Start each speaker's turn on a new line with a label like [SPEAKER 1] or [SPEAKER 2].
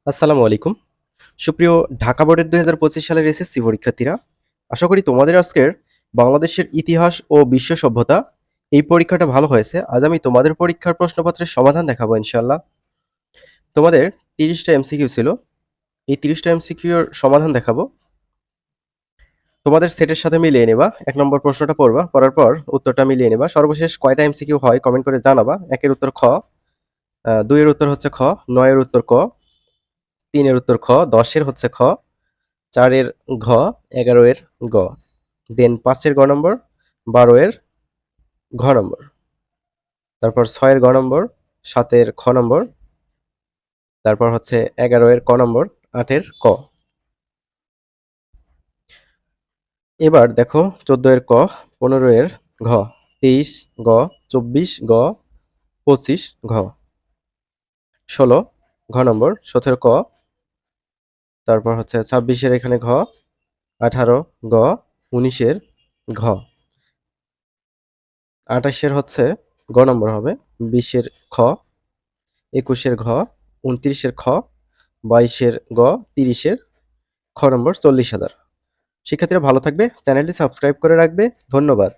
[SPEAKER 1] আসসালামু আলাইকুম। সুপ্রিয় ঢাকা বোর্ডের ২০২৫ সালের এসএসসি পরীক্ষার্থীরা, আশা করি তোমাদের আজকের বাংলাদেশের ইতিহাস ও বিশ্ব সভ্যতা এই পরীক্ষাটা ভালো হয়েছে। আজ আমি তোমাদের পরীক্ষার প্রশ্নপত্রের সমাধান দেখাবো ইনশাআল্লাহ। তোমাদের ৩০ টা এমসিকিউ ছিল। এই ৩০ টা এমসিকিউর সমাধান দেখাবো। তোমাদের সেটের সাথে মিলিয়ে নিবা। ১ নম্বর প্রশ্নটা পড়বা, পড়ার পর উত্তরটা মিলিয়ে নিবা। সর্বশেষ কয়টা এমসিকিউ হয় কমেন্ট করে জানাবা। ১ এর উত্তর খ, ২ এর উত্তর হচ্ছে খ, ৯ এর উত্তর ক, ৩ এর উত্তর খ, ১০ এর হচ্ছে খ, ৪ এর ঘ, ১১ এর গ, দেন ৫ এর গ নম্বর, ১২ এর ঘ নম্বর, তারপর ৬ এর গ নম্বর, ৭ এর খ নম্বর, তারপর হচ্ছে ১১ এর ক নম্বর, ৮ এর ক। এবার দেখো ১৪ এর ক, ১৫ এর ঘ, ২৩ গ, ২৪ গ, ২৫ ঘ, ১৬ ঘ নম্বর, ১৭ ক, তারপর হচ্ছে ২৬ এর এখানে ঘ, ১৮ গ, ১৯ এর ঘ, ২৮ এর হচ্ছে গ নম্বর হবে, ২০ এর খ, ২১ এর ঘ, ২৯ এর খ, ২২ এর গ, ৩০ এর খ নম্বর, ৪০,০০০। শিক্ষার্থীরা ভালো থাকবে, চ্যানেলটি সাবস্ক্রাইব করে রাখবে। ধন্যবাদ।